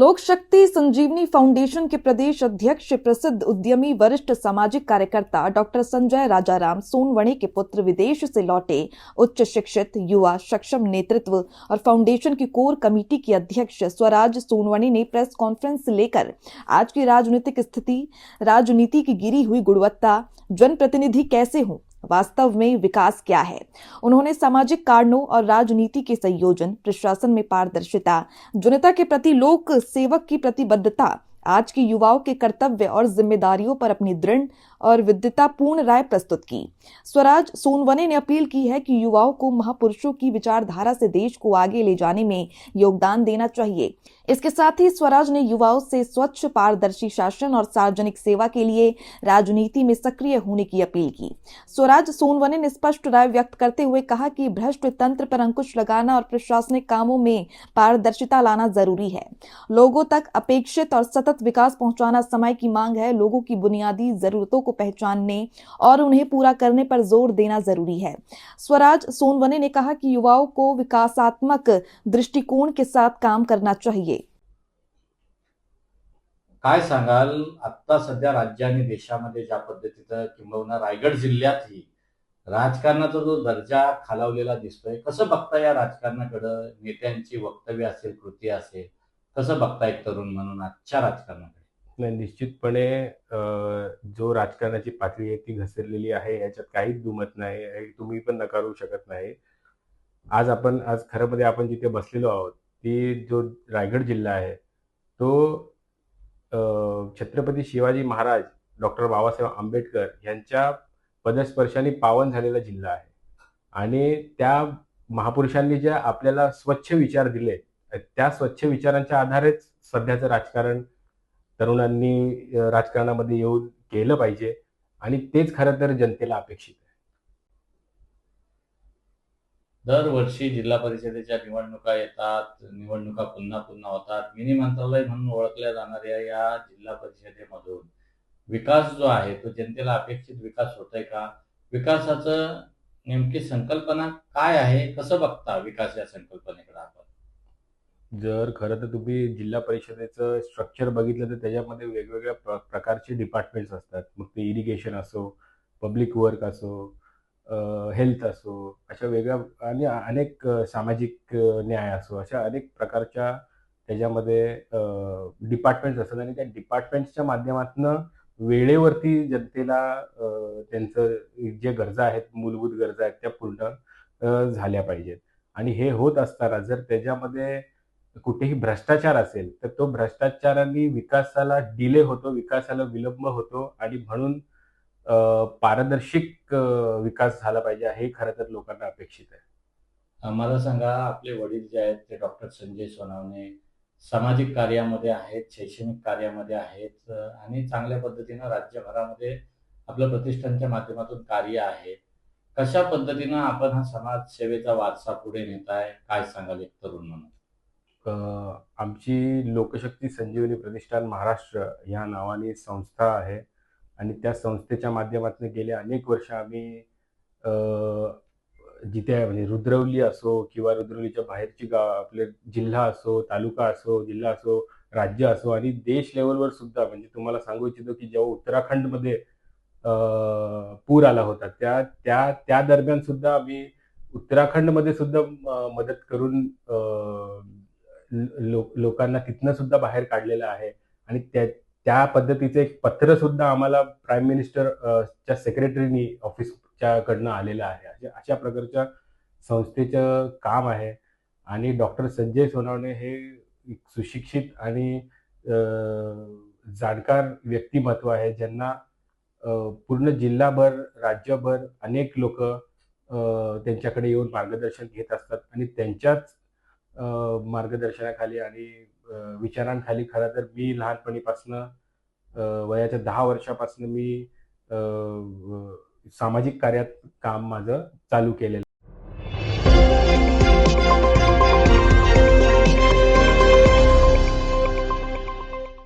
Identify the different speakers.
Speaker 1: लोक शक्ति संजीवनी फाउंडेशन के प्रदेश अध्यक्ष प्रसिद्ध उद्यमी वरिष्ठ सामाजिक कार्यकर्ता डॉक्टर संजय राजाराम सोनवणे के पुत्र विदेश से लौटे उच्च शिक्षित युवा सक्षम नेतृत्व और फाउंडेशन की कोर कमेटी की अध्यक्ष स्वराज सोनवणे ने प्रेस कॉन्फ्रेंस लेकर आज की राजनीतिक स्थिति, राजनीति की गिरी हुई गुणवत्ता, जनप्रतिनिधि कैसे हों, वास्तव में विकास क्या है। उन्होंने सामाजिक कारणों और राजनीति के संयोजन, प्रशासन में पारदर्शिता, जनता के प्रति लोक सेवक की प्रतिबद्धता, आज के युवाओं के कर्तव्य और जिम्मेदारियों पर अपनी दृढ़ और विद्वतापूर्ण राय प्रस्तुत की। स्वराज सोनवणे ने अपील की है कि युवाओं को महापुरुषों की विचारधारा से देश को आगे ले जाने में योगदान देना चाहिए। इसके साथ ही स्वराज ने युवाओं से स्वच्छ, पारदर्शी शासन और सार्वजनिक सेवा के लिए राजनीति में सक्रिय होने की अपील की। स्वराज सोनवणे ने स्पष्ट राय व्यक्त करते हुए कहा कि भ्रष्ट तंत्र पर अंकुश लगाना और प्रशासनिक कामों में पारदर्शिता लाना जरूरी है। लोगों तक अपेक्षित और सतत विकास पहुंचाना समय की मांग है। लोगों की बुनियादी जरूरतों को पहचानने और उन्हें पूरा करने पर जोर देना जरूरी है। स्वराज सोनवणे ने कहा कि युवाओं को विकासात्मक दृष्टिकोण के साथ काम करना चाहिए।
Speaker 2: काय सांगाल, आता सध्या राज्य आणि देशामध्ये ज्या पद्धतीचं किंबहुना रायगड जिल्ह्यातही राजकारणाचा जो दर्जा खालावलेला दिसतोय, कसं बघता या राजकारणाकडे? नेत्यांची वक्तव्य असेल, कृती असेल, कसं बघता एक तरुण म्हणून आजच्या राजकारणाकडे?
Speaker 3: नाही, निश्चितपणे जो राजकारणाची पातळी आहे ती घसरलेली आहे, याच्यात काहीच दुमत नाही, हे तुम्ही पण नकारू शकत नाही. आज खरं मध्ये आपण जिथे बसलेलो आहोत, ती जो रायगड जिल्हा आहे, तो छत्रपती शिवाजी महाराज, डॉक्टर बाबासाहेब आंबेडकर यांच्या पदस्पर्शाने पावन झालेला जिल्हा आहे. आणि त्या महापुरुषांनी जे आपल्याला स्वच्छ विचार दिले, त्या स्वच्छ विचारांच्या आधारेच सध्याचं राजकारण तरुणांनी राजकारणामध्ये येऊन केलं पाहिजे आणि तेच खरं तर जनतेला अपेक्षित आहे.
Speaker 2: दरवर्षी जिल्हा परिषदेच्या निवडणुका येतात, निवडणुका पुन्हा पुन्हा होतात. मिनी मंत्रालय म्हणून ओळखल्या जाणाऱ्या या जिल्हा परिषदेमधून विकास जो आहे तो जनतेला अपेक्षित विकास होतोय का? विकासाचं नेमकी संकल्पना काय आहे? कसं बघता विकास या संकल्पनेकडे आपण?
Speaker 3: जर खरं तर तुम्ही जिल्हा परिषदेचं स्ट्रक्चर बघितलं तर त्याच्यामध्ये वेगवेगळ्या प्रकारचे डिपार्टमेंट्स असतात. मग ते इरिगेशन असो, पब्लिक वर्क असो, हेल्थ असो, अशा वेगळ्या आणि अनेक सामाजिक न्याय असो, अशा अनेक प्रकारच्या त्याच्यामध्ये डिपार्टमेंट्स असतात आणि त्या डिपार्टमेंट्सच्या माध्यमातनं वेळेवरती जनतेला त्यांचं जे गरजा आहेत, मूलभूत गरजा आहेत, त्या पूर्ण झाल्या पाहिजेत. आणि हे होत असताना जर त्याच्यामध्ये कुठेही भ्रष्टाचार असेल, तर तो भ्रष्टाचाराने विकासाला डिले होतो, विकासाला विलंब होतो आणि म्हणून पारदर्शक विकास झाला पाहिजे, हे खरं तर लोकांना अपेक्षित आहे.
Speaker 2: मला सांगा, आपले वडील जे आहेत ते डॉक्टर संजय सोनवणे सामाजिक कार्यामध्ये आहेत, शैक्षणिक कार्यामध्ये आहेत आणि चांगल्या पद्धतीनं राज्यभरामध्ये आपलं प्रतिष्ठानच्या माध्यमातून कार्य आहे. कशा पद्धतीनं आपण हा समाजसेवेचा वारसा पुढे नेताय? काय सांगाल एक तरुण म्हणून?
Speaker 3: आमची लोकशक्ती संजीवनी प्रतिष्ठान महाराष्ट्र या नावाने संस्था आहे आणि त्या संस्थेच्या माध्यमातून गेले अनेक वर्ष आम्ही जिथे म्हणजे रुद्रवली असो किंवा रुद्रवलीच्या बाहेरची गाव, आपले जिल्हा असो, तालुका असो, जिल्हा असो, राज्य असो आणि देश लेवलवर सुद्धा, म्हणजे तुम्हाला सांगू इच्छितो की जेव्हा उत्तराखंडमध्ये पूर आला होता, त्या त्या त्या दरम्यान सुद्धा आम्ही उत्तराखंडमध्ये सुद्धा मदत करून लोकांना तिथनं सुद्धा बाहेर काढलेलं आहे. आणि त्या पद्धतीचं एक पत्र सुद्धा आम्हाला प्राईम मिनिस्टर च्या सेक्रेटरीनी ऑफिसच्या कडनं आलेलं आहे. अशा प्रकारच्या संस्थेचं काम आहे. आणि डॉक्टर संजय सोनवणे हे एक सुशिक्षित आणि जाणकार व्यक्तिमत्व आहे, ज्यांना पूर्ण जिल्हाभर, राज्यभर अनेक लोक त्यांच्याकडे येऊन मार्गदर्शन घेत असतात आणि त्यांच्याच मार्गदर्शनाखाली आणि विचारांखाली खरं तर मी लहानपणीपासनं वयाच्या 10 वर्षापासून मी सामाजिक कार्यात काम माझं चालू केलेलं.